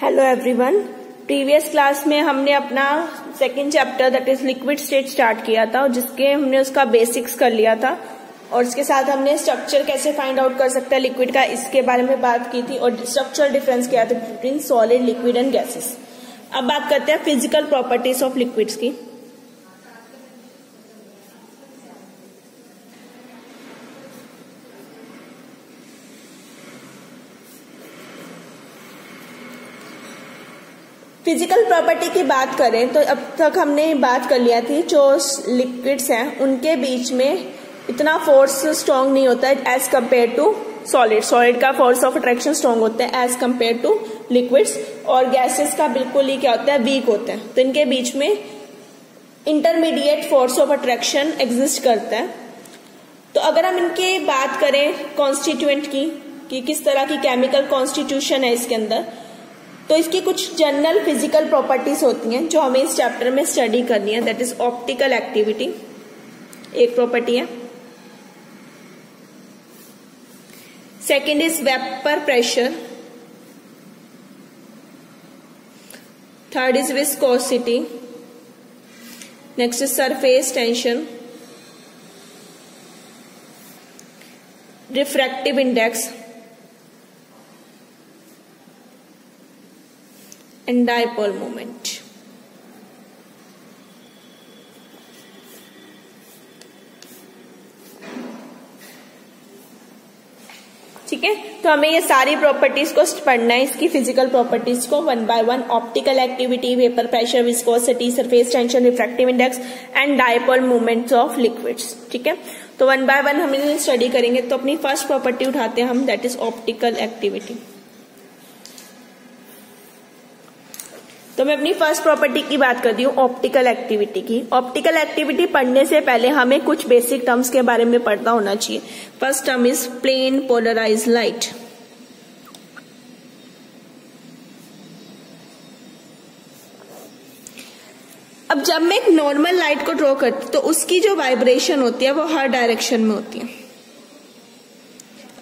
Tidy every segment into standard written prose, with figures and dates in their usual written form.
Hello everyone. Previous class में हमने अपना second chapter that is liquid state start किया था, जिसके हमने उसका बेसिक्स कर लिया था और इसके साथ हमने स्ट्रक्चर कैसे फाइंड आउट कर सकता है लिक्विड का, इसके बारे में बात की थी और स्ट्रक्चरल डिफरेंस किया था between solid, liquid and gases. अब बात करते हैं फिजिकल प्रॉपर्टीज ऑफ लिक्विड्स की। फिजिकल प्रॉपर्टी की बात करें तो अब तक हमने बात कर लिया थी जो लिक्विड्स हैं उनके बीच में इतना फोर्स स्ट्रांग नहीं होता है as compared to solid. Solid का फोर्स ऑफ अट्रैक्शन स्ट्रांग होता है एज कंपेयर टू लिक्विड्स, और गैसेस का बिल्कुल ही क्या होता है, वीक होता है। तो इनके बीच में intermediate force of attraction exist करता है। तो अगर हम इनकी बात करें कॉन्स्टिट्यूएंट की कि किस तरह की केमिकल कॉन्स्टिट्यूशन है इसके अंदर, तो इसकी कुछ जनरल फिजिकल प्रॉपर्टीज होती हैं जो हमें इस चैप्टर में स्टडी करनी है। दैट इज ऑप्टिकल एक्टिविटी, एक प्रॉपर्टी है। Second is vapour pressure, third is viscosity, next is surface tension, refractive index and dipole moment। ठीक है, तो हमें ये सारी प्रॉपर्टीज को पढ़ना है, इसकी फिजिकल प्रॉपर्टीज को one by one. Optical activity, vapour pressure, viscosity, surface tension, refractive index and dipole moments of liquids. ठीक है, तो वन बाय वन हम इन्हें स्टडी करेंगे। तो अपनी फर्स्ट प्रॉपर्टी उठाते हैं हम, दैट इज ऑप्टिकल एक्टिविटी। तो मैं अपनी फर्स्ट प्रॉपर्टी की बात करती हूँ, ऑप्टिकल एक्टिविटी की। ऑप्टिकल एक्टिविटी पढ़ने से पहले हमें कुछ बेसिक टर्म्स के बारे में पढ़ना होना चाहिए। First term is plane polarized light. अब जब मैं एक नॉर्मल लाइट को ड्रॉ करती हूँ तो उसकी जो वाइब्रेशन होती है वो हर डायरेक्शन में होती है।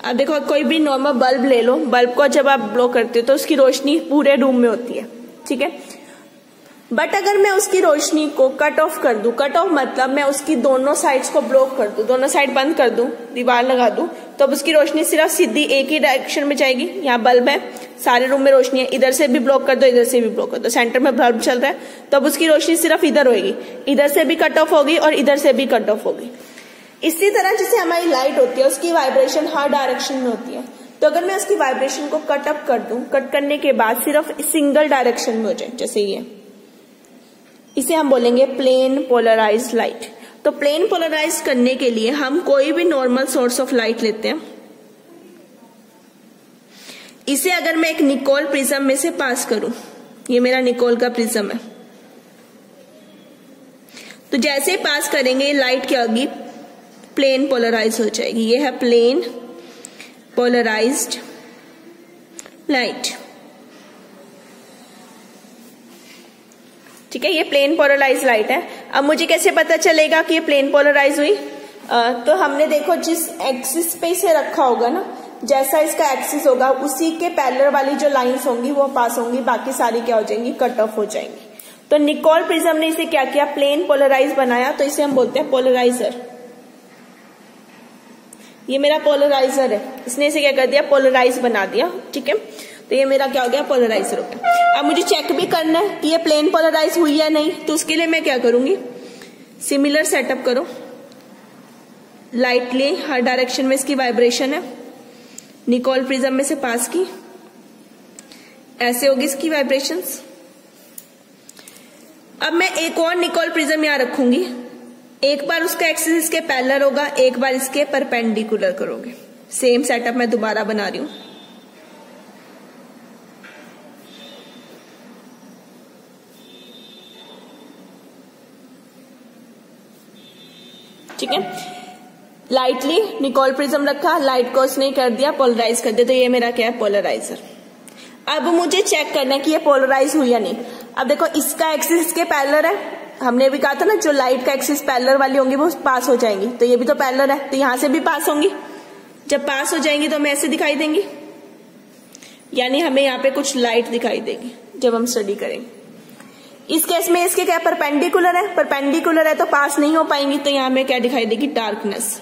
अब देखो, कोई भी नॉर्मल बल्ब ले लो, बल्ब को जब आप ब्लो करते हो तो उसकी रोशनी पूरे रूम में होती है, ठीक है। बट अगर मैं उसकी रोशनी को कट ऑफ कर दूं, कट ऑफ मतलब मैं उसकी दोनों साइड्स को ब्लॉक कर दूं, दोनों साइड बंद कर दूं, दीवार लगा दूं, तो अब उसकी रोशनी सिर्फ सीधी एक ही डायरेक्शन में जाएगी। यहाँ बल्ब है, सारे रूम में रोशनी है, इधर से भी ब्लॉक कर दो, इधर से भी ब्लॉक कर दो, सेंटर में बल्ब चल रहा है, तो अब उसकी रोशनी सिर्फ इधर होगी, इधर से भी कट ऑफ होगी और इधर से भी कट ऑफ होगी। इसी तरह जैसे हमारी लाइट होती है उसकी वाइब्रेशन हर डायरेक्शन में होती है। तो अगर मैं उसकी वाइब्रेशन को कट अप कर दूं, कट करने के बाद सिर्फ सिंगल डायरेक्शन में हो जाए, जैसे ये, इसे हम बोलेंगे प्लेन पोलराइज्ड लाइट। तो प्लेन पोलराइज करने के लिए हम कोई भी नॉर्मल सोर्स ऑफ लाइट लेते हैं। इसे अगर मैं एक निकोल प्रिज्म में से पास करूं, ये मेरा निकोल का प्रिज्म है, तो जैसे पास करेंगे लाइट क्या होगी, प्लेन पोलराइज हो जाएगी। ये है प्लेन पोलराइज्ड लाइट। ठीक है, ये प्लेन पोलराइज्ड लाइट है। अब मुझे कैसे पता चलेगा कि ये प्लेन पोलराइज हुई? तो हमने देखो जिस एक्सिस पे इसे रखा होगा ना, जैसा इसका एक्सिस होगा उसी के पैरेलल वाली जो लाइंस होंगी वो पास होंगी, बाकी सारी क्या हो जाएंगी, कट ऑफ हो जाएंगी। तो निकोल प्रिज्म ने इसे क्या किया, प्लेन पोलराइज बनाया, तो इसे हम बोलते हैं पोलराइजर। ये मेरा पोलराइजर है, इसने इसे क्या कर दिया, पोलराइज बना दिया। ठीक है, तो ये मेरा क्या हो गया, पोलराइजर हो गया। अब मुझे चेक भी करना है कि ये प्लेन पोलराइज हुई या नहीं, तो उसके लिए मैं क्या करूंगी, सिमिलर सेटअप करो। लाइट ले, हर डायरेक्शन में इसकी वाइब्रेशन है, निकोल प्रिज्म में से पास की, ऐसे होगी इसकी वाइब्रेशंस। अब मैं एक और निकोल प्रिज्म यहां रखूंगी, एक बार उसका एक्सिस इसके पैरेलल होगा, एक बार इसके परपेंडिकुलर करोगे। सेम सेटअप मैं दोबारा बना रही हूं। ठीक है, लाइटली निकोल प्रिज्म रखा, लाइट को उसने कर दिया, पोलराइज कर दिया, तो ये मेरा क्या है, पोलराइजर। अब मुझे चेक करना है कि ये पोलराइज हुई या नहीं। अब देखो, इसका एक्सिस इसके पैरेलल है, हमने भी कहा था ना जो लाइट का एक्सिस पैरेलल वाली होंगी वो पास हो जाएंगी, तो ये भी तो पैरेलल है, तो यहां से भी पास होंगी। जब पास हो जाएंगी तो हमें ऐसे दिखाई देंगी। यानी हमें यहाँ पे कुछ लाइट दिखाई देगी जब हम स्टडी करेंगे। इस केस में इसके क्या परपेंडिकुलर है, परपेंडिकुलर है तो पास नहीं हो पाएंगी, तो यहाँ में क्या दिखाई देगी, डार्कनेस।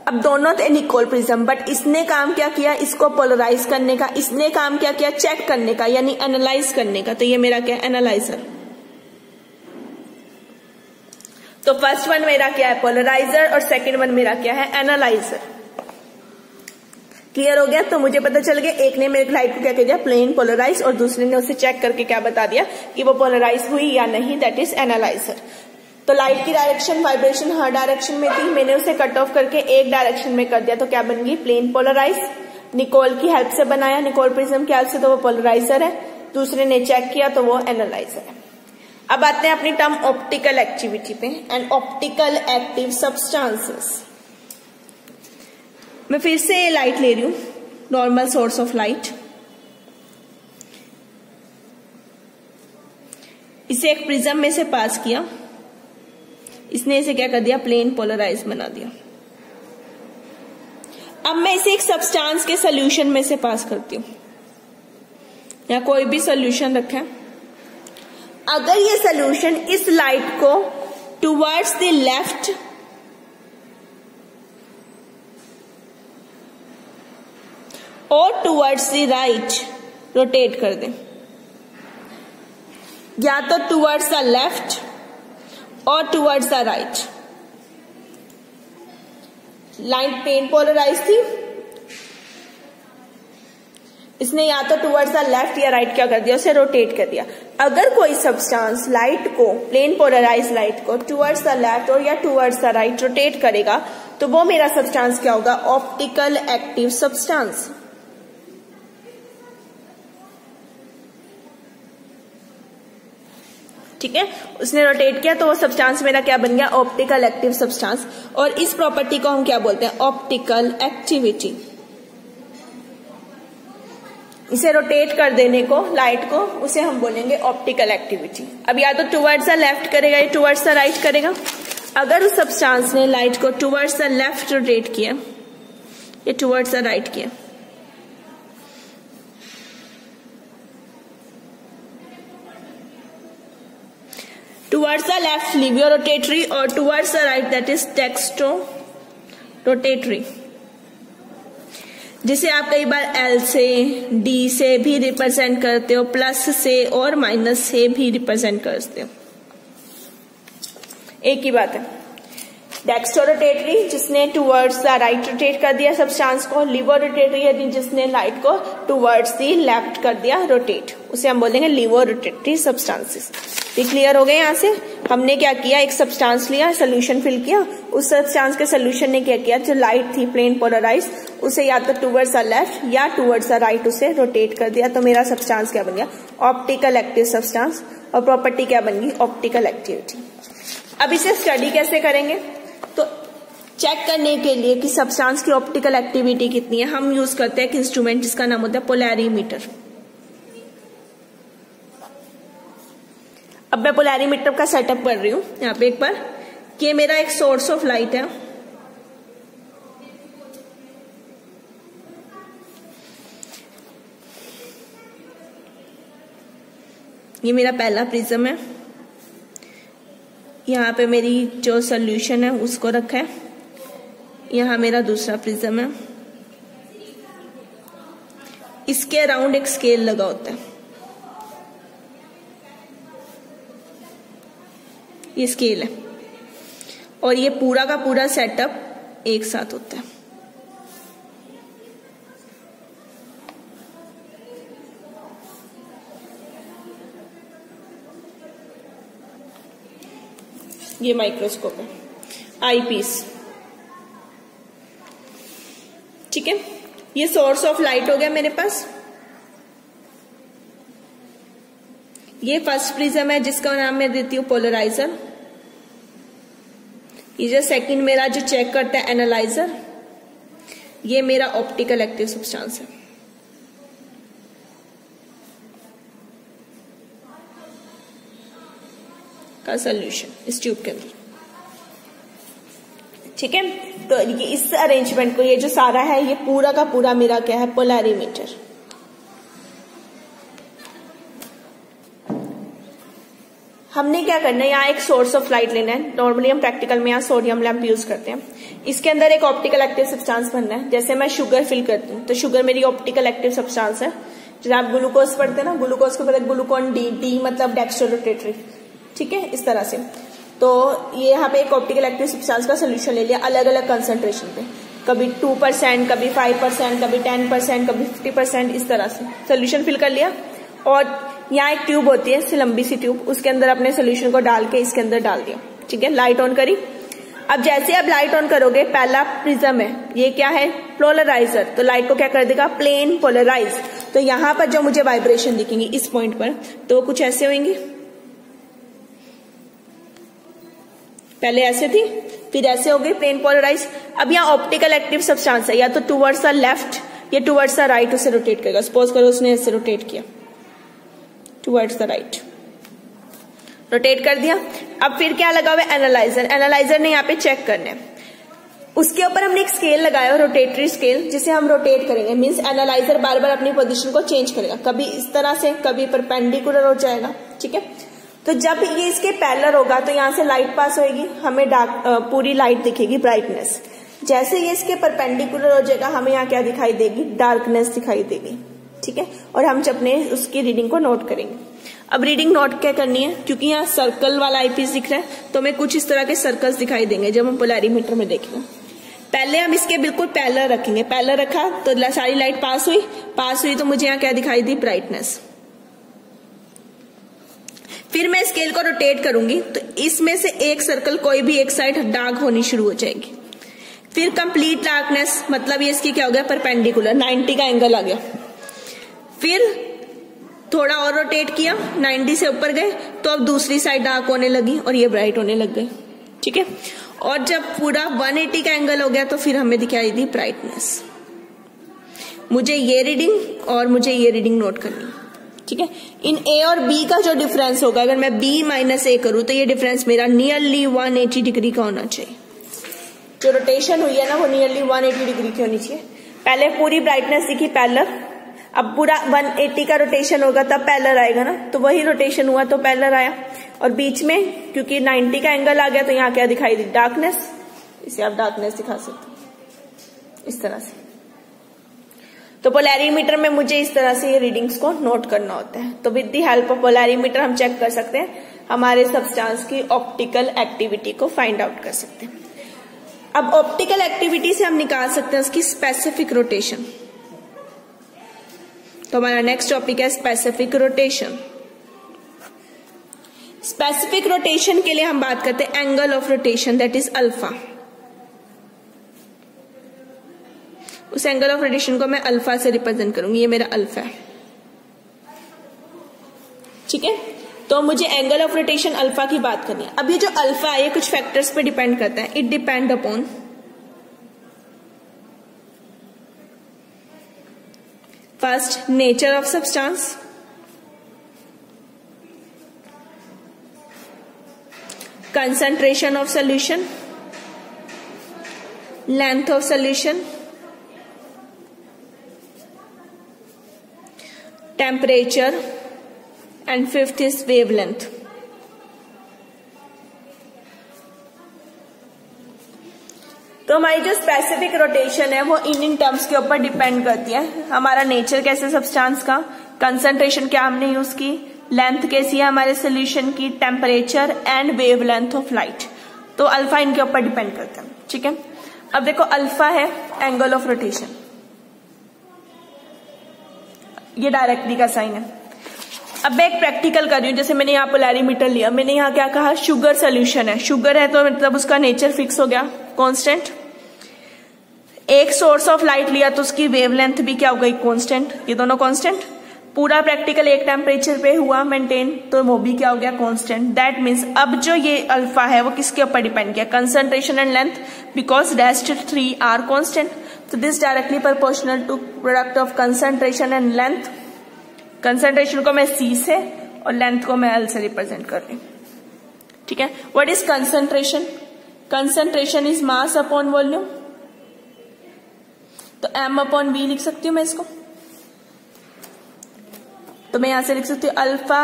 अब दोनों थे निकोल प्रिज्म, बट इसने काम क्या किया, इसको पोलराइज करने का, इसने काम क्या किया, चेक करने का यानी एनालाइज करने का। तो ये मेरा क्या है, एनालाइजर। तो फर्स्ट वन मेरा क्या है, पोलराइजर, और सेकंड वन मेरा क्या है, एनालाइजर। क्लियर हो गया। तो मुझे पता चल गया, एक ने मेरे लाइट को क्या कह दिया, प्लेन पोलराइज, और दूसरे ने उसे चेक करके क्या बता दिया कि वो पोलराइज हुई या नहीं, दैट इज एनालाइजर। तो लाइट की डायरेक्शन, वाइब्रेशन हर डायरेक्शन में थी, मैंने उसे कट ऑफ करके एक डायरेक्शन में कर दिया, तो क्या बन गई, प्लेन पोलराइज। निकोल की हेल्प से बनाया, निकोल प्रिज्म की हेल्प से, तो वो पोलराइजर है। दूसरे ने चेक किया तो वो एनालाइजर है। अब आते हैं अपनी टर्म ऑप्टिकल एक्टिविटी पे, एंड ऑप्टिकल एक्टिव सब्सटेंसेस। मैं फिर से लाइट ले रही हूं, नॉर्मल सोर्स ऑफ लाइट। इसे एक प्रिज्म में से पास किया, इसने इसे क्या कर दिया, प्लेन पोलराइज बना दिया। अब मैं इसे एक सब्सटेंस के सोल्यूशन में से पास करती हूं, या कोई भी सोल्यूशन रखें। अगर ये सोल्यूशन इस लाइट को टुवर्ड्स द लेफ्ट और टुवर्ड्स द राइट रोटेट कर दे, या तो टुवर्ड्स द लेफ्ट और towards the right. Light plane polarize थी, इसने या तो टुवर्ड्स द लेफ्ट या राइट क्या कर दिया, उसे रोटेट कर दिया। अगर कोई सब्सटेंस लाइट को, प्लेन पोलराइज लाइट को टुवर्ड्स द लेफ्ट और या टुवर्ड्स द राइट रोटेट करेगा, तो वो मेरा सब्सटेंस क्या होगा, ऑप्टिकल एक्टिव सब्सटेंस। ठीक है, उसने रोटेट किया तो वो सब्सटेंस मेरा क्या बन गया, ऑप्टिकल एक्टिव सब्सटेंस। और इस प्रॉपर्टी को हम क्या बोलते हैं, ऑप्टिकल एक्टिविटी। इसे रोटेट कर देने को, लाइट को, उसे हम बोलेंगे ऑप्टिकल एक्टिविटी। अब या तो टुवर्ड्स द लेफ्ट करेगा या टुवर्ड्स द राइट करेगा। अगर उस सब्सटेंस ने लाइट को टुवर्ड्स द लेफ्ट रोटेट किया या टुवर्ड्स द राइट किया, towards the left levorotatory और towards the right that is dextrorotatory, जिसे आप कई बार L से, D से भी रिप्रेजेंट करते हो, प्लस से और माइनस से भी रिप्रेजेंट करते हो, एक ही बात है। डेक्स्ट्रोरोटेटरी जिसने टुवर्ड्स द राइट रोटेट कर दिया सब्सटेंस को, लिवोरोटेटरी यदि जिसने लाइट को टुवर्ड्स द लेफ्ट कर दिया रोटेट, उसे हम बोलेंगे लिवोरोटेटरी सब्सटेंसेस। ये क्लियर हो गए। यहाँ से हमने क्या किया, एक सब्सटेंस लिया, सोल्यूशन फिल किया, उस सब्सटेंस के सोल्यूशन ने क्या किया, जो लाइट थी प्लेन पोलराइज, उसे या तो टुवर्ड्स द लेफ्ट या टुवर्ड्स द राइट उसे रोटेट कर दिया, तो मेरा सब्सटेंस क्या बन गया, ऑप्टिकल एक्टिव सब्सटेंस। और प्रॉपर्टी क्या बन गई, ऑप्टिकल एक्टिविटी। अब इसे स्टडी कैसे करेंगे, तो चेक करने के लिए कि सब्सटेंस की ऑप्टिकल एक्टिविटी कितनी है, हम यूज करते हैं एक इंस्ट्रूमेंट जिसका नाम होता है पोलैरीमीटर। अब मैं पोलैरीमीटर का सेटअप कर रही हूं यहाँ पे एक बार, कि मेरा एक सोर्स ऑफ लाइट है, ये मेरा पहला प्रिज्म है, यहाँ पे मेरी जो सोल्यूशन है उसको रखा है, यहाँ मेरा दूसरा प्रिज्म है, इसके अराउंड एक स्केल लगा होता है, ये स्केल है, और ये पूरा का पूरा सेटअप एक साथ होता है। ये माइक्रोस्कोप है, आईपीस। ठीक है, ये सोर्स ऑफ लाइट हो गया मेरे पास। ये फर्स्ट प्रिज्म है जिसका नाम मैं देती हूँ पोलराइजर। ये जो सेकंड मेरा जो चेक करता है एनालाइजर, ये मेरा ऑप्टिकल एक्टिव सब्सटेंस है। का सोल्यूशन इस ट्यूब के अंदर। ठीक। ठीक है। तो ये इस अरेंजमेंट को, ये जो सारा है, ये पूरा का पूरा मेरा क्या है, पोलैरीमीटर। हमने क्या करना है, यहाँ एक सोर्स ऑफ लाइट लेना है। नॉर्मली हम प्रैक्टिकल में यहाँ सोडियम लैंप यूज करते हैं। इसके अंदर एक ऑप्टिकल एक्टिव सब्सटेंस बनना है। जैसे मैं शुगर फिल करती हूँ तो शुगर मेरी ऑप्टिकल एक्टिव सब्सटेंस है। जैसे आप ग्लूकोज पढ़ते हैं ना, ग्लूकोज के बाद ग्लूकोन डी, डी मतलब डेक्स्ट्रोरोटेटरी, ठीक है, इस तरह से। तो ये यहाँ पे एक ऑप्टिकल एक्टिव सब्सटेंस का सोल्यूशन ले लिया अलग अलग कंसंट्रेशन पे, कभी 2%, कभी 5%, कभी 10%, कभी 50%, इस तरह से सोल्यूशन फिल कर लिया। और यहाँ एक ट्यूब होती है, इससे लंबी सी ट्यूब, उसके अंदर अपने सोल्यूशन को डाल के इसके अंदर डाल दिया, ठीक है। लाइट ऑन करी। अब जैसे आप लाइट ऑन करोगे, पहला प्रिज्म है, ये क्या है, पोलराइजर, तो लाइट को क्या कर देगा, प्लेन पोलराइज। तो यहां पर जो मुझे वाइब्रेशन दिखेंगी इस पॉइंट पर, तो कुछ ऐसे होंगी। पहले ऐसे थी, फिर ऐसे हो गई, प्लेन पोलराइज। अब यहाँ ऑप्टिकल एक्टिव सब्सटेंस है, या तो टुवर्ड्स द लेफ्ट या टुवर्ड्स द राइट उसे रोटेट करेगा। सपोज करो उसने ऐसे रोटेट किया, टुवर्ड्स द राइट, रोटेट कर दिया। अब फिर क्या लगा हुआ है, एनालाइजर। एनालाइजर ने यहाँ पे चेक करना है, उसके ऊपर हमने एक स्केल लगाया है, रोटेटरी स्केल, जिसे हम रोटेट करेंगे। मींस एनालाइजर बार बार अपनी पोजीशन को चेंज करेगा, कभी इस तरह से, कभी परपेंडिकुलर हो जाएगा, ठीक है। तो जब ये इसके पैरेलल होगा तो यहाँ से लाइट पास होगी, हमें पूरी लाइट दिखेगी, ब्राइटनेस। जैसे ये इसके परपेंडिकुलर हो जाएगा, हमें यहाँ क्या दिखाई देगी, डार्कनेस दिखाई देगी, ठीक है। और हम जब अपने उसकी रीडिंग को नोट करेंगे। अब रीडिंग नोट क्या करनी है, क्योंकि यहाँ सर्कल वाला आईपीस दिख रहा है, तो हमें कुछ इस तरह के सर्कल्स दिखाई देंगे जब हम पोलैरीमीटर में देखेंगे। पहले हम इसके बिल्कुल पैरेलल रखेंगे, पैरेलल रखा तो सारी लाइट पास हुई तो मुझे यहाँ क्या दिखाई दी, ब्राइटनेस। फिर मैं स्केल को रोटेट करूंगी तो इसमें से एक सर्कल कोई भी एक साइड डार्क होनी शुरू हो जाएगी। फिर कंप्लीट डार्कनेस, मतलब ये इसकी क्या हो गया, परपेंडिकुलर, 90 का एंगल आ गया। फिर थोड़ा और रोटेट किया, 90 से ऊपर गए तो अब दूसरी साइड डार्क होने लगी और ये ब्राइट होने लग गई, ठीक है। और जब पूरा 180 का एंगल हो गया तो फिर हमें दिखाई दी ब्राइटनेस। मुझे ये रीडिंग और मुझे ये रीडिंग नोट करनी, ठीक है। इन ए और बी का जो डिफरेंस होगा, अगर मैं बी माइनस ए करूं तो ये डिफरेंस मेरा नियरली 180 डिग्री का होना चाहिए। जो रोटेशन हुई है ना, वो नियरली 180 डिग्री की होनी चाहिए। पहले पूरी ब्राइटनेस दिखी पैरेलल, अब पूरा 180 का रोटेशन होगा तब पैरेलल आएगा ना, तो वही रोटेशन हुआ तो पैरेलल आया। और बीच में क्योंकि 90 का एंगल आ गया तो यहाँ क्या दिखाई दी, डार्कनेस। इसे आप डार्कनेस दिखा सकते हो इस तरह से। तो पोलैरीमीटर में मुझे इस तरह से ये रीडिंग्स को नोट करना होता है। तो with the help of polarimeter हम चेक कर सकते हैं, हमारे सब्सटेंस की ऑप्टिकल एक्टिविटी को फाइंड आउट कर सकते हैं। अब ऑप्टिकल एक्टिविटी से हम निकाल सकते हैं उसकी स्पेसिफिक रोटेशन। तो हमारा नेक्स्ट टॉपिक है स्पेसिफिक रोटेशन। स्पेसिफिक रोटेशन के लिए हम बात करते हैं angle of rotation, that is alpha. उस एंगल ऑफ रोटेशन को मैं अल्फा से रिप्रेजेंट करूंगी, ये मेरा अल्फा है, ठीक है। तो मुझे एंगल ऑफ रोटेशन अल्फा की बात करनी है। अब ये जो अल्फा है ये कुछ फैक्टर्स पे डिपेंड करता है। It depend upon first nature of substance, concentration of solution, length of solution, temperature, and fifth is wavelength. तो हमारी जो स्पेसिफिक रोटेशन है वो इन टर्म्स के ऊपर डिपेंड करती है। हमारा नेचर कैसे सब्सटेंस का, कंसंट्रेशन क्या हमने यूज की, लेंथ कैसी है हमारे सोल्यूशन की, temperature and wavelength of light. तो अल्फा इनके ऊपर डिपेंड करता है, ठीक है। अब देखो अल्फा है एंगल ऑफ रोटेशन, ये डायरेक्टली का साइन है। अब मैं एक प्रैक्टिकल कर रही हूँ, जैसे मैंने यहाँ पोलैरीमीटर लिया, मैंने यहाँ क्या कहा, शुगर सोल्यूशन है। शुगर है तो मतलब उसका नेचर फिक्स हो गया, कांस्टेंट। एक सोर्स ऑफ लाइट लिया तो उसकी वेवलेंथ भी क्या हो गई, कांस्टेंट। ये दोनों कांस्टेंट। पूरा प्रैक्टिकल एक टेम्परेचर पे हुआ मेंटेन, तो वो भी क्या हो गया, कांस्टेंट। दैट मीन्स अब जो ये अल्फा है वो किसके ऊपर डिपेंड किया, concentration and length, because rest 3 are constant. तो this directly proportional to product of concentration and length. Concentration को मैं C से और लेंथ को मैं L से रिप्रेजेंट कर रही हूँ, ठीक है। What is concentration, concentration is mass upon volume, तो m/v लिख सकती हूं मैं इसको। तो मैं यहां से लिख सकती हूँ अल्फा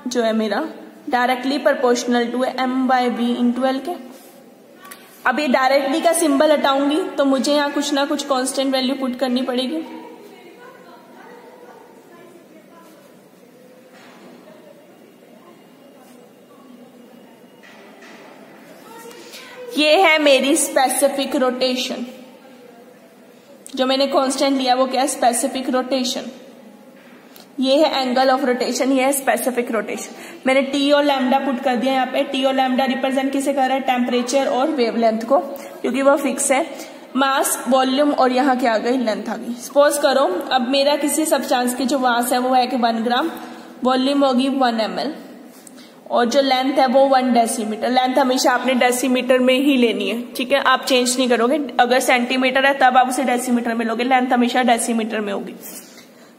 जो है मेरा डायरेक्टली प्रोपोर्शनल टू है m/v इंटू एल के। अब ये डायरेक्टली का सिंबल हटाऊंगी तो मुझे यहां कुछ ना कुछ कांस्टेंट वैल्यू पुट करनी पड़ेगी। ये है मेरी स्पेसिफिक रोटेशन, जो मैंने कांस्टेंट लिया वो क्या है, स्पेसिफिक रोटेशन। ये है एंगल ऑफ रोटेशन, ये है स्पेसिफिक रोटेशन। मैंने टी और लैम्डा पुट कर दिया यहाँ पे। टी और लैम्डा रिप्रेजेंट किसे कर रहा है, टेम्परेचर और वेवलेंथ को, क्योंकि वो फिक्स है। मास, वॉल्यूम और यहाँ क्या आ गई, लेंथ आ गई। सपोज करो अब मेरा किसी सब्सटेंस की जो मास है वो है कि 1 ग्राम, वॉल्यूम होगी 1 ml और जो लेंथ है वो 1 डेसीमीटर। लेंथ हमेशा आपने डेसीमीटर में ही लेनी है, ठीक है, आप चेंज नहीं करोगे। अगर सेंटीमीटर है तब आप उसे डेसीमीटर में लोगे, लेंथ हमेशा डेसीमीटर में होगी।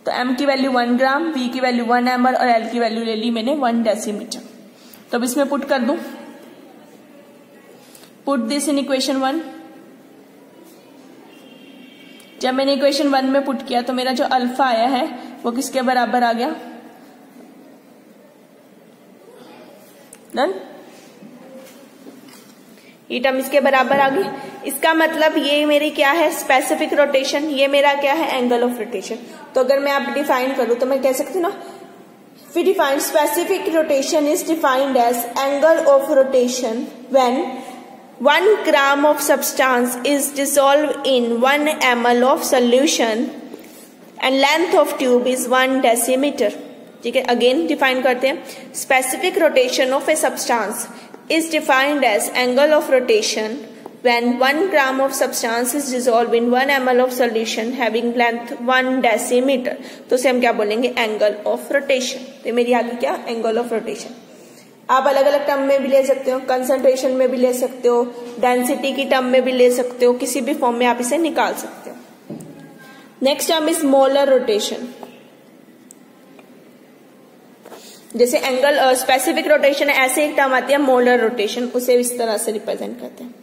तो m की वैल्यू 1 ग्राम, v की वैल्यू 1 ml और l की वैल्यू ले ली मैंने 1 डेसीमीटर। तो अब इसमें पुट कर दूं, पुट दिस इन इक्वेशन 1। जब मैंने इक्वेशन 1 में पुट किया तो मेरा जो अल्फा आया है वो किसके बराबर आ गया, डन। ये टर्म इसके बराबर आ गई। इसका मतलब ये मेरी क्या है, स्पेसिफिक रोटेशन, ये मेरा क्या है, एंगल ऑफ रोटेशन। तो अगर मैं आप डिफाइन करूं तो मैं कह सकती हूँ ना, we define specific rotation is defined as angle of rotation when 1 gram of substance is dissolved in 1 ml of solution and length of tube is 1 decimeter। ठीक है, अगेन डिफाइन करते हैं। Specific rotation of a substance is defined as angle of rotation when 1 gram of substance is dissolved in 1 ml of solution having length 1 decimeter। तो उसे हम क्या बोलेंगे, angle of rotation. तो मेरी आगे क्या, एंगल ऑफ रोटेशन। आप अलग अलग टर्म में भी ले सकते हो, कंसंट्रेशन में भी ले सकते हो, डेंसिटी की टर्म में भी ले सकते हो, किसी भी फॉर्म में आप इसे निकाल सकते हो। Next term is molar rotation. जैसे एंगल स्पेसिफिक रोटेशन है, ऐसे एक टर्म आती है मोलर रोटेशन, उसे इस तरह से रिप्रेजेंट करते हैं।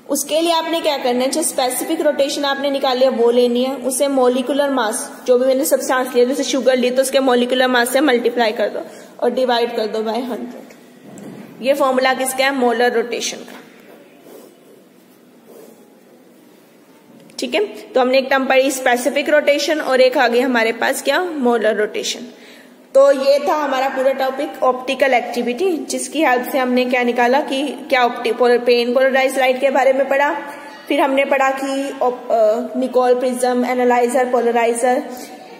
उसके लिए आपने क्या करना है, जो स्पेसिफिक रोटेशन आपने निकाली है वो लेनी है, उसे मोलिकुलर मास, जो भी मैंने सब्सटेंस लिया, जैसे शुगर ली तो उसके मोलिकुलर मास से मल्टीप्लाई कर दो और डिवाइड कर दो बाय 100। ये फॉर्मूला किसका है, मोलर रोटेशन का। ठीक है, तो हमने एक टर्म पढ़ी स्पेसिफिक रोटेशन और एक आ गई हमारे पास क्या, मोलर रोटेशन। तो ये था हमारा पूरा टॉपिक ऑप्टिकल एक्टिविटी, जिसकी हेल्प से हमने क्या निकाला कि क्या पेन पोलराइज्ड लाइट के बारे में पढ़ा। फिर हमने पढ़ा कि निकोल प्रिज्म, एनालाइजर, पोलराइजर,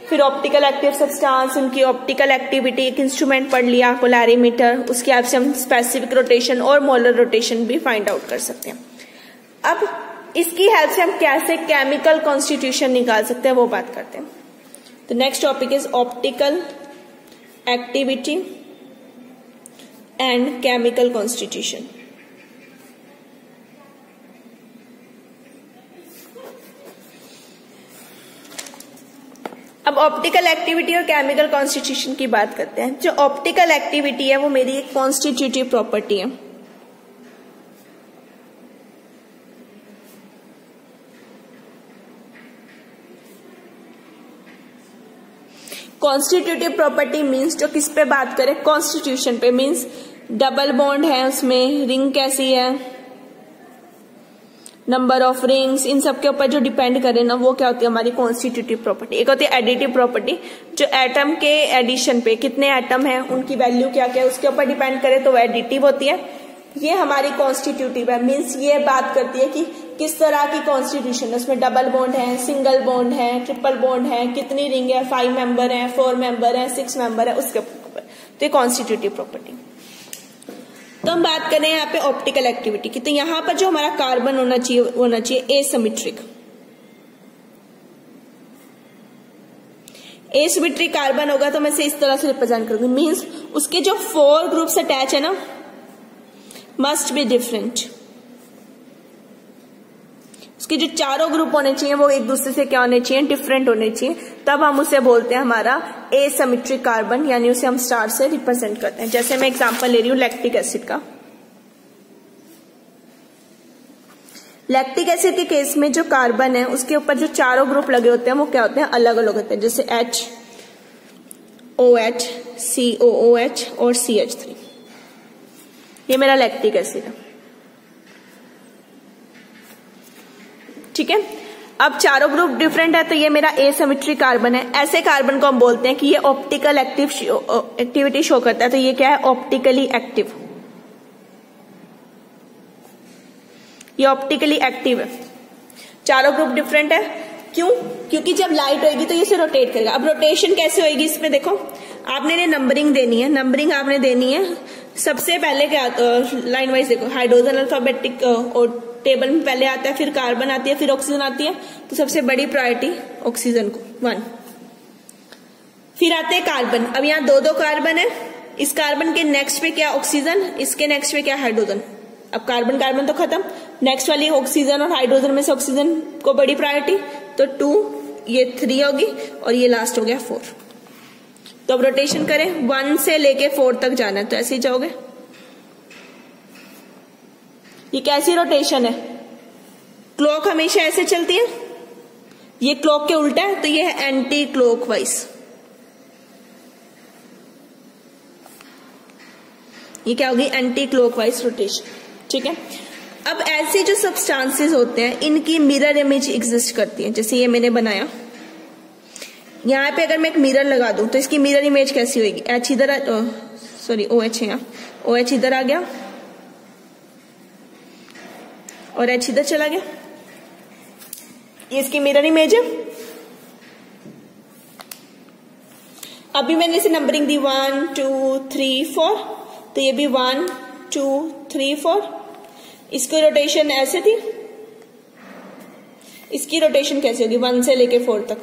फिर ऑप्टिकल एक्टिव सब्सटेंस, उनकी ऑप्टिकल एक्टिविटी, एक इंस्ट्रूमेंट पढ़ लिया पोलैरीमीटर, उसकी हेल्प से हम स्पेसिफिक रोटेशन और मोलर रोटेशन भी फाइंड आउट कर सकते हैं। अब इसकी हेल्प से हम कैसे केमिकल कॉन्स्टिट्यूशन निकाल सकते हैं वो बात करते हैं। तो next topic is optical activity and chemical constitution. अब ऑप्टिकल एक्टिविटी और केमिकल कॉन्स्टिट्यूशन की बात करते हैं। जो ऑप्टिकल एक्टिविटी है वो मेरी एक कॉन्स्टिट्यूटिव प्रॉपर्टी है। कॉन्स्टिट्यूटिव प्रॉपर्टी मीन्स जो किस पे बात करें, कॉन्स्टिट्यूशन पे, मीन्स डबल बॉन्ड है उसमें, रिंग कैसी है, नंबर ऑफ रिंग्स, इन सब के ऊपर जो डिपेंड करे ना वो क्या होती है हमारी कॉन्स्टिट्यूटिव प्रॉपर्टी। एक होती है एडिटिव प्रॉपर्टी, जो एटम के एडिशन पे कितने एटम हैं उनकी वैल्यू क्या क्या है उसके ऊपर डिपेंड करे तो वो एडिटिव होती है। ये हमारी कॉन्स्टिट्यूटिव है, मीन्स ये बात करती है कि किस तरह की कॉन्स्टिट्यूशन है, उसमें डबल बॉन्ड है, सिंगल बॉन्ड है, ट्रिपल बॉन्ड है, कितनी रिंग है, 5 मेंबर है, 4 मेंबर है, 6 मेंबर है, उसके ऊपर। तो ये कॉन्स्टिट्यूटिव प्रॉपर्टी। तो हम बात करें यहाँ पे ऑप्टिकल एक्टिविटी की, तो यहाँ पर जो हमारा कार्बन होना चाहिए एसिमेट्रिक। एसिमेट्रिक कार्बन होगा तो मैं इसे इस तरह से रिप्रेजेंट करूंगी, मीन्स उसके जो 4 ग्रुप्स अटैच है ना मस्ट बी डिफरेंट। उसके जो चारों ग्रुप होने चाहिए वो एक दूसरे से क्या होने चाहिए, डिफरेंट होने चाहिए, तब हम उसे बोलते हैं हमारा एसिमेट्रिक कार्बन, यानी उसे हम स्टार से रिप्रेजेंट करते हैं। जैसे मैं एग्जांपल ले रही हूँ लैक्टिक एसिड का। लैक्टिक एसिड के केस में जो कार्बन है उसके ऊपर जो चारों ग्रुप लगे होते हैं वो क्या होते हैं, अलग अलग होते हैं, जैसे H, OH, COOH और CH3। ये मेरा लैक्टिक एसिड है, ठीक है। अब चारों ग्रुप डिफरेंट है तो ये मेरा एसिमेट्रिक कार्बन है। ऐसे कार्बन को हम बोलते हैं कि ये ऑप्टिकल एक्टिविटी शो करता है, तो ये क्या है, ऑप्टिकली एक्टिव। ये ऑप्टिकली एक्टिव है। चारों ग्रुप डिफरेंट है, क्यों? क्योंकि जब लाइट होगी तो ये इसे रोटेट करेगा। अब रोटेशन कैसे होगी इसमें देखो, आपने ये नंबरिंग देनी है, नंबरिंग आपने देनी है। सबसे पहले क्या लाइन वाइज देखो, हाइड्रोजन अल्फाबेटिक और टेबल में पहले आता है, फिर कार्बन आती है, फिर ऑक्सीजन आती है, तो सबसे बड़ी प्रायोरिटी ऑक्सीजन को 1। फिर आते हैं कार्बन। अब यहाँ दो दो कार्बन है, इस कार्बन के नेक्स्ट पे क्या ऑक्सीजन, इसके नेक्स्ट पे क्या हाइड्रोजन। अब कार्बन कार्बन तो खत्म, नेक्स्ट वाली ऑक्सीजन और हाइड्रोजन में से ऑक्सीजन को बड़ी प्रायोरिटी, तो 2, ये 3 होगी और ये लास्ट हो गया 4। तो अब रोटेशन करें, 1 से लेके 4 तक जाना है, तो ऐसे ही जाओगे। ये कैसी रोटेशन है, क्लॉक हमेशा ऐसे चलती है, ये क्लॉक के उल्टा है, तो ये है एंटी क्लॉकवाइज। ये क्या होगी, एंटी क्लॉकवाइज रोटेशन, ठीक है। अब ऐसे जो सब्सटेंसेस होते हैं इनकी मिरर इमेज एग्जिस्ट करती है। जैसे ये मैंने बनाया, यहां पे अगर मैं एक मिरर लगा दूं तो इसकी मिरर इमेज कैसी होगी, H इधर, सॉरी OH है यहाँ, OH इधर आ गया और H इधर चला गया, ये इसकी मिरर इमेज है। अभी मैंने इसे नंबरिंग दी 1 2 3 4, तो ये भी 1 2 3 4। इसकी रोटेशन ऐसे थी, इसकी रोटेशन कैसे होगी, 1 से लेके 4 तक,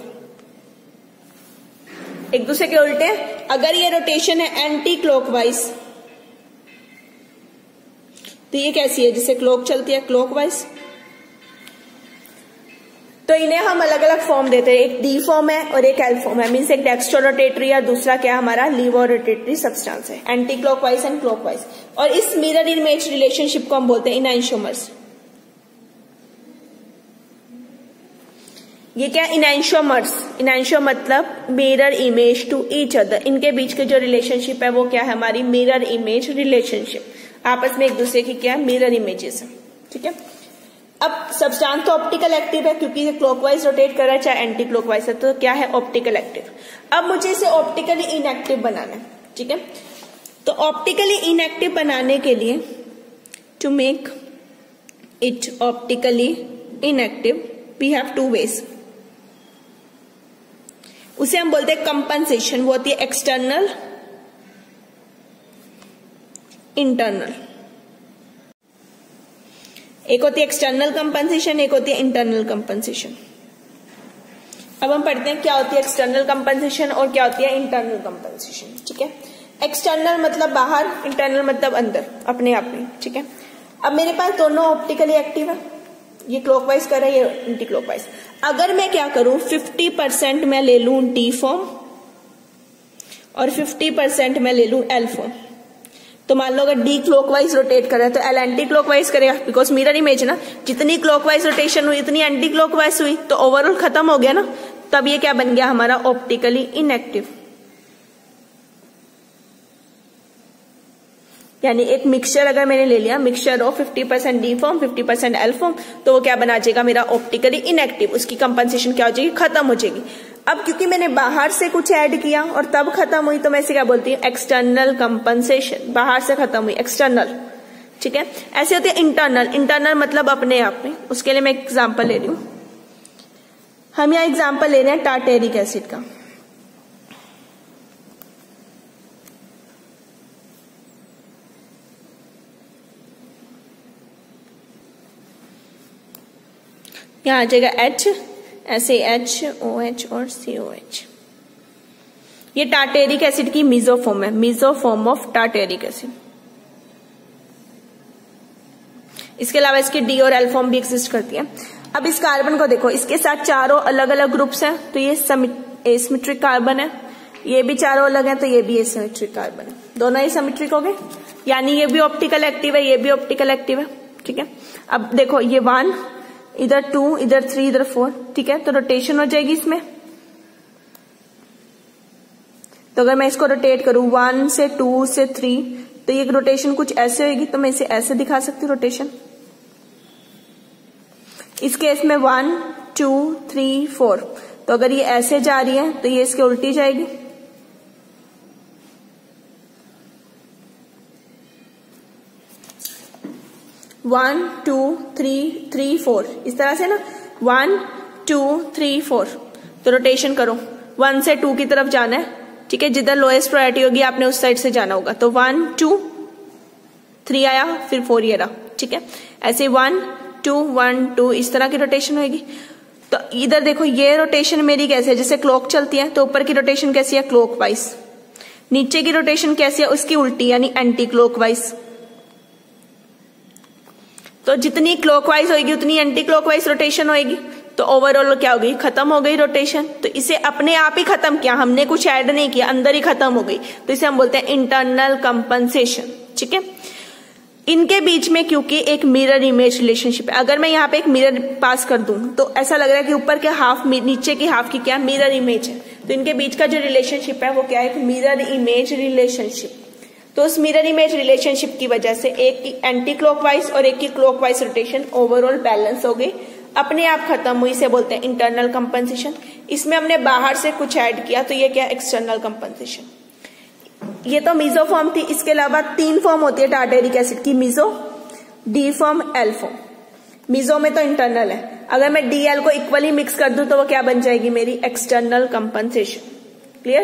एक दूसरे के उल्टे। अगर ये रोटेशन है एंटी क्लॉकवाइज, तो ये कैसी है, जिससे क्लॉक चलती है क्लॉकवाइज। तो इन्हें हम अलग अलग फॉर्म देते हैं, एक डी फॉर्म है और एक एल फॉर्म है। मीन्स एक डेक्स्ट्रो रोटेटरी और दूसरा क्या हमारा लीवो रोटेटरी सब्सटेंस है, एंटी क्लॉकवाइज एंड क्लॉकवाइज। और इस मिरर इमेज रिलेशनशिप को हम बोलते हैं इनैंशियोमर्स। ये क्या, इनैंशियोमर्स, इनैंशियो मतलब mirror image to each other. इनके बीच के जो रिलेशनशिप है वो क्या है, हमारी मिरर इमेज रिलेशनशिप। आपस में एक दूसरे की क्या, मिरर इमेजेस है, ठीक है। अब सब्सटेंस तो ऑप्टिकल एक्टिव है क्योंकि ये क्लॉकवाइज रोटेट कर रहा है, चाहे एंटी क्लॉकवाइज है, तो क्या है, ऑप्टिकल एक्टिव। अब मुझे इसे ऑप्टिकली इनएक्टिव बनाना है, ठीक है। तो ऑप्टिकली इनएक्टिव बनाने के लिए, to make it optically inactive, we have 2 ways. उसे हम बोलते हैं कंपनसेशन। वो होती है एक्सटर्नल, इंटरनल। एक होती है एक्सटर्नल कंपनसेशन, एक होती है इंटरनल कंपनसेशन। अब हम पढ़ते हैं क्या होती है एक्सटर्नल कंपनसेशन और क्या होती है इंटरनल कंपनसेशन, ठीक है। एक्सटर्नल मतलब बाहर, इंटरनल मतलब अंदर, अपने आप में, ठीक है। अब मेरे पास दोनों ऑप्टिकली एक्टिव है, ये क्लॉकवाइज कर रहा है, ये एंटी क्लॉकवाइज। अगर मैं क्या करूं, 50% मैं ले लूं डी फॉर्म और 50% मैं ले लूं एल फॉर्म, तो मान लो अगर डी क्लॉकवाइज रोटेट कर रहा है तो एल एंटी क्लॉकवाइज करेगा, बिकॉज मिरर इमेज ना, जितनी क्लॉकवाइज रोटेशन हुई उतनी एंटी क्लॉकवाइज हुई, तो ओवरऑल खत्म हो गया ना। तब ये क्या बन गया हमारा, ऑप्टिकली इनएक्टिव। यानी एक मिक्सचर अगर मैंने ले लिया, mixture of 50% D form 50% L form, तो वो क्या बना जाएगा मेरा, ऑप्टिकली इनएक्टिव। उसकी कंपनसेशन क्या हो जाएगी, खत्म हो जाएगी। अब क्योंकि मैंने बाहर से कुछ ऐड किया और तब खत्म हुई, तो मैं इसे क्या बोलती हूँ, एक्सटर्नल कंपनसेशन। बाहर से खत्म हुई, एक्सटर्नल, ठीक है। ऐसे होती है इंटरनल, इंटरनल मतलब अपने आप में। उसके लिए मैं एग्जाम्पल ले रही हूं, हम यहाँ एग्जाम्पल ले रहे हैं टार्टेरिक एसिड का। यहाँ आ जाएगा H, ऐसे H, OH और COH। ये टार्टेरिक एसिड की मीजोफॉर्म है, मीजोफॉर्म ऑफ टार्टेरिक एसिड। इसके अलावा इसकी डी और एल फॉर्म भी एग्जिस्ट करती है। अब इस कार्बन को देखो, इसके साथ चारों अलग अलग ग्रुप्स हैं, तो ये एसिमेट्रिक कार्बन है, ये भी चारों अलग हैं, तो ये भी एसिमेट्रिक कार्बन है। दोनों ही सिमेट्रिक हो गए, यानी ये भी ऑप्टिकल एक्टिव है, ये भी ऑप्टिकल एक्टिव है, ठीक है। अब देखो ये 1 इधर 2, इधर 3, इधर 4, ठीक है। तो रोटेशन हो जाएगी इसमें। तो अगर मैं इसको रोटेट करूं 1 से 2 से 3, तो ये रोटेशन कुछ ऐसे होगी, तो मैं इसे ऐसे दिखा सकती हूँ रोटेशन। इस केस में 1 2 3 4, तो अगर ये ऐसे जा रही है तो ये इसके उल्टी जाएगी। वन टू थ्री फोर, इस तरह से ना, 1 2 3 4। तो रोटेशन करो, 1 से 2 की तरफ जाना है, ठीक है। जिधर लोएस्ट प्रायोरिटी होगी आपने उस साइड से जाना होगा। तो 1 2 3 आया, फिर 4 ये रहा, ठीक है। ऐसे 1 2 1 2 इस तरह की रोटेशन होगी। तो इधर देखो ये रोटेशन मेरी कैसे है, जैसे क्लॉक चलती है तो ऊपर की रोटेशन कैसी है, क्लॉकवाइज। नीचे की रोटेशन कैसी है, उसकी उल्टी यानी एंटी क्लॉकवाइज। तो जितनी क्लॉकवाइज होगी उतनी एंटी क्लॉकवाइज रोटेशन होगी। तो ओवरऑल क्या हो गई, खत्म हो गई रोटेशन। तो इसे अपने आप ही खत्म किया, हमने कुछ ऐड नहीं किया, अंदर ही खत्म हो गई। तो इसे हम बोलते हैं इंटरनल कंपनसेशन, ठीक है। इनके बीच में क्योंकि एक मिरर इमेज रिलेशनशिप है, अगर मैं यहाँ पे एक मिरर पास कर दूं तो ऐसा लग रहा है कि ऊपर के हाफ, नीचे की हाफ की क्या मिरर इमेज है। तो इनके बीच का जो रिलेशनशिप है वो क्या है, एक मिरर इमेज रिलेशनशिप। तो उस मिरर इमेज रिलेशनशिप की वजह से एक की एंटी क्लॉकवाइज और एक की क्लॉकवाइज रोटेशन ओवरऑल बैलेंस हो गई, अपने आप खत्म हुई। इसे बोलते हैं इंटरनल कंपनसेशन। इसमें हमने बाहर से कुछ ऐड किया तो ये क्या, एक्सटर्नल कंपनसेशन। ये तो मीजो फॉर्म थी। इसके अलावा 3 फॉर्म होती है टार्टेरिक एसिड की, meso, D form, L form. Meso में तो इंटरनल है, अगर मैं डी एल को इक्वली मिक्स कर दूं तो वो क्या बन जाएगी मेरी, एक्सटर्नल कंपनसेशन। क्लियर।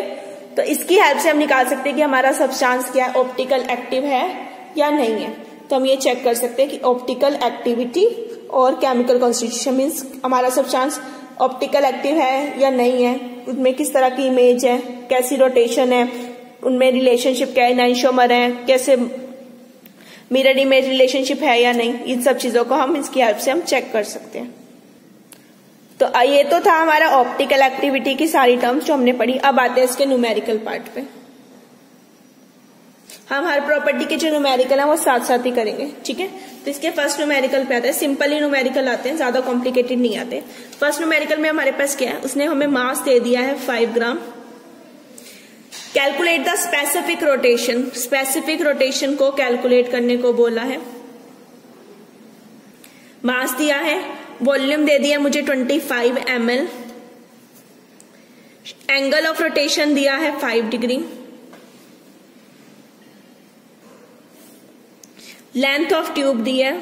तो इसकी हेल्प से हम निकाल सकते हैं कि हमारा सब्सटेंस क्या है, ऑप्टिकल एक्टिव है या नहीं है। तो हम ये चेक कर सकते हैं कि ऑप्टिकल एक्टिविटी और केमिकल कॉन्स्टिट्यूशन मीन्स हमारा सब्सटेंस ऑप्टिकल एक्टिव है या नहीं है, उनमें किस तरह की इमेज है, कैसी रोटेशन है, उनमें रिलेशनशिप क्या है, नाइनशोमर है, कैसे मिरर इमेज रिलेशनशिप है या नहीं। इन सब चीजों को हम इसकी हेल्प से हम चेक कर सकते हैं। तो ये तो था हमारा ऑप्टिकल एक्टिविटी की सारी टर्म्स जो हमने पढ़ी। अब आते हैं इसके न्यूमेरिकल पार्ट पे। हम हर प्रॉपर्टी के जो न्यूमेरिकल है वो साथ साथ ही करेंगे, ठीक है। तो इसके फर्स्ट न्यूमेरिकल पे आता है, सिंपल ही न्यूमेरिकल आते हैं, ज्यादा कॉम्प्लिकेटेड नहीं आते। फर्स्ट न्यूमेरिकल में हमारे पास क्या है, उसने हमें मास दे दिया है 5 gram. Calculate the specific rotation, specific rotation को कैलकुलेट करने को बोला है। मास दिया है, वॉल्यूम दे दिया मुझे 25 ml, एंगल ऑफ रोटेशन दिया है 5 डिग्री, लेंथ ऑफ ट्यूब दी है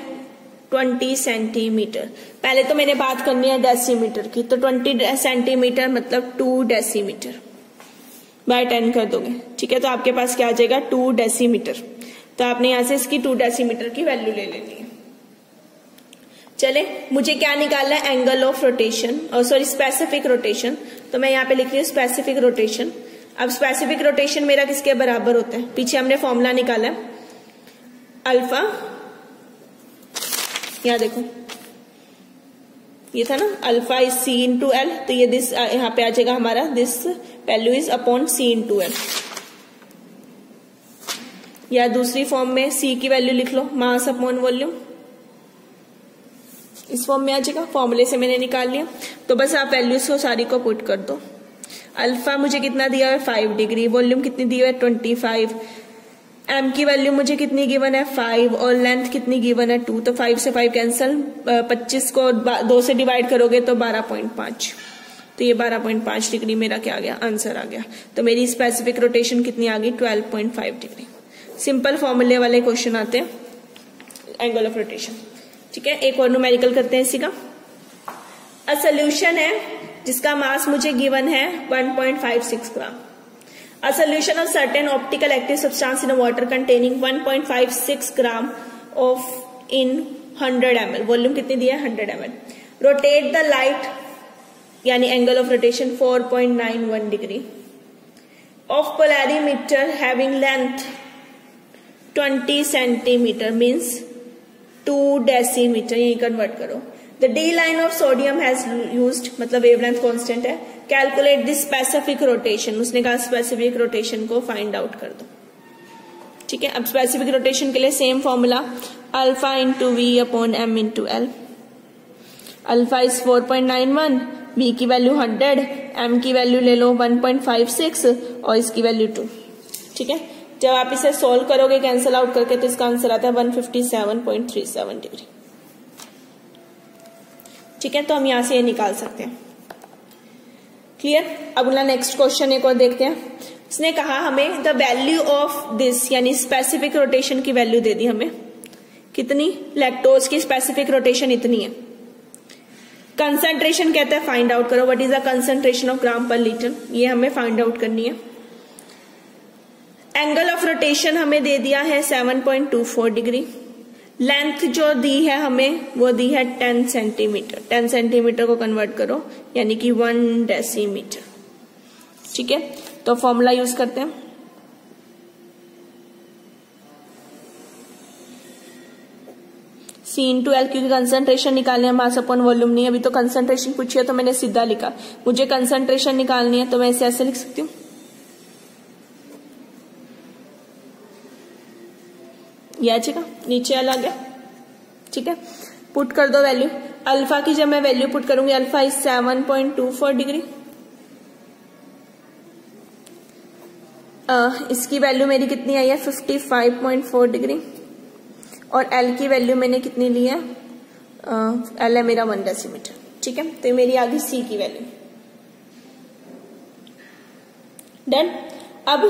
20 सेंटीमीटर। पहले तो मैंने बात करनी है डेसीमीटर की, तो 20 सेंटीमीटर मतलब 2 डेसीमीटर बाय 10 कर दोगे, ठीक है। तो आपके पास क्या आ जाएगा, 2 डेसीमीटर। तो आपने यहां से इसकी 2 डेसीमीटर की वैल्यू ले लेनी है। चले, मुझे क्या निकालना है, एंगल ऑफ रोटेशन, और सॉरी स्पेसिफिक रोटेशन। तो मैं यहाँ पे लिख रही हूँ स्पेसिफिक रोटेशन। अब स्पेसिफिक रोटेशन मेरा किसके बराबर होता है, पीछे हमने फॉर्मूला निकाला है, अल्फा, यहाँ देखो ये था ना, alpha is C into L. तो ये दिस यहाँ पे आ जाएगा हमारा, this value is upon C into L. या दूसरी फॉर्म में सी की वैल्यू लिख लो, मास अपॉन वॉल्यूम, इस फॉर्म में आ जाएगा, फॉर्मूले से मैंने निकाल लिया। तो बस आप वैल्यूज को सारी को पुट कर दो। अल्फा मुझे कितना दिया है 5 डिग्री, वॉल्यूम कितनी दी है 25, एम की वैल्यू मुझे कितनी गिवन है 5 और लेंथ कितनी गिवन है 2। तो 5 से 5 कैंसल, 25 को 2 से डिवाइड करोगे तो 12.5। तो ये 12.5 डिग्री मेरा क्या आ गया, आंसर आ गया। तो मेरी स्पेसिफिक रोटेशन कितनी आ गई, 12.5 डिग्री। सिंपल फॉर्मूले वाले क्वेश्चन आते हैं एंगल ऑफ रोटेशन, ठीक है। एक और न्यूमेरिकल करते हैं इसी का। अ सोल्यूशन है जिसका मास मुझे गिवन है 1.56 ग्राम। A solution of certain optical active substance in a water containing 1.56 gram of in 100 ml. Volume कितनी दिया है 100 ml. Rotate the light यानी angle of rotation 4.91 degree of polarimeter having length 20 centimeter means 2 decimeter. यही convert करो। The D line of sodium has used, मतलब wavelength constant है। Calculate the specific rotation, उसने कहा specific rotation को find out कर दो, ठीक है। अब specific rotation के लिए same formula, alpha into V upon M into L. Alpha is 4.91, B की वैल्यू 100, एम की वैल्यू ले लो 1.56 और इसकी वैल्यू 2। ठीक है, जब आप इसे सोल्व करोगे कैंसिल आउट करके तो इसका आंसर आता है 157.37 डिग्री। ठीक है, तो हम यहां से ये निकाल सकते हैं। क्लियर। अब अगला नेक्स्ट क्वेश्चन एक और देखते हैं। इसने कहा हमें द वैल्यू ऑफ दिस, यानी स्पेसिफिक रोटेशन की वैल्यू दे दी हमें। कितनी? लैक्टोज की स्पेसिफिक रोटेशन इतनी है। कंसंट्रेशन कहता है फाइंड आउट करो, what is the concentration of gram per litre, ये हमें फाइंड आउट करनी है। एंगल ऑफ रोटेशन हमें दे दिया है 7.24 डिग्री। लेंथ जो दी है हमें वो दी है 10 सेंटीमीटर। 10 सेंटीमीटर को कन्वर्ट करो यानी कि 1 डेसीमीटर। ठीक है, तो फॉर्मूला यूज करते हैं। C इंटू एल, क्योंकि कंसंट्रेशन निकालनी है, मास अपॉन वॉल्यूम नहीं है। अभी तो कंसंट्रेशन पूछी है तो मैंने सीधा लिखा। मुझे कंसंट्रेशन निकालनी है तो मैं इसे ऐसे लिख सकती हूँ, यह जगह नीचे एल आ गया। ठीक है, पुट कर दो वैल्यू। अल्फा की जब मैं वैल्यू पुट करूंगी, अल्फा इज 7.24 डिग्री। इसकी वैल्यू मेरी कितनी आई है 55.4 डिग्री। और एल की वैल्यू मैंने कितनी ली है, एल है मेरा 1 डेसीमीटर। ठीक है, तो मेरी आ गई सी की वैल्यू। डन। अब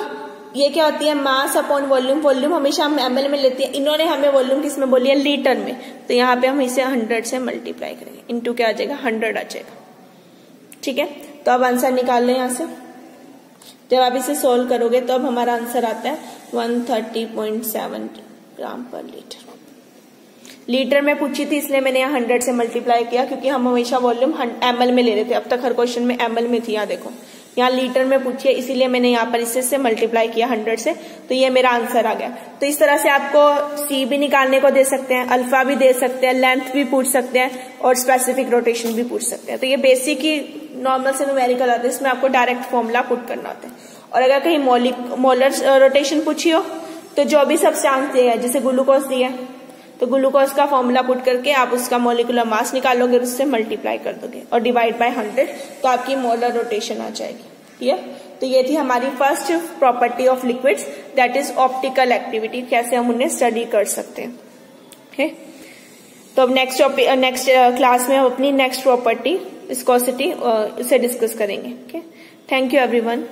ये क्या होती है, मास अपॉन वॉल्यूम। वॉल्यूम हमेशा हम एमएल में लेते हैं, इन्होंने हमें वॉल्यूम किस में बोली है, लीटर में। तो यहाँ पे हम इसे 100 से मल्टीप्लाई करेंगे, इनटू क्या आ जाएगा 100 आ जाएगा। ठीक है, तो अब आंसर निकाल लें यहां से। जब आप इसे सोल्व करोगे तो अब हमारा आंसर आता है 130.7 ग्राम पर लीटर। लीटर में पूछी थी इसलिए मैंने यहाँ 100 से मल्टीप्लाई किया, क्योंकि हम हमेशा वॉल्यूम एमएल में ले रहे थे। अब तक हर क्वेश्चन में एमएल में थी, यहाँ देखो यहाँ लीटर में पूछी है, इसीलिए मैंने यहाँ पर इससे मल्टीप्लाई किया 100 से, तो ये मेरा आंसर आ गया। तो इस तरह से आपको सी भी निकालने को दे सकते हैं, अल्फा भी दे सकते हैं, लेंथ भी पूछ सकते हैं और स्पेसिफिक रोटेशन भी पूछ सकते हैं। तो ये बेसिक ही नॉर्मल से न्यूमेरिकल आते हैं, इसमें आपको डायरेक्ट फॉर्मूला पुट करना होता है। और अगर कहीं मोलर रोटेशन पूछी हो तो जो भी सब्सटेंस दिया है, जैसे ग्लूकोज दिया है, तो ग्लूकोज का फॉर्मूला पुट करके आप उसका मोलिकुलर मास निकालोगे और उससे मल्टीप्लाई कर दोगे और डिवाइड बाय 100, तो आपकी मोलर रोटेशन आ जाएगी। ठीक है, तो ये थी हमारी first property of liquids, that is optical activity. कैसे हम उन्हें स्टडी कर सकते हैं। ओके, तो अब नेक्स्ट क्लास में हम अपनी नेक्स्ट प्रॉपर्टी विस्कोसिटी इसे डिस्कस करेंगे। Okay, thank you everyone.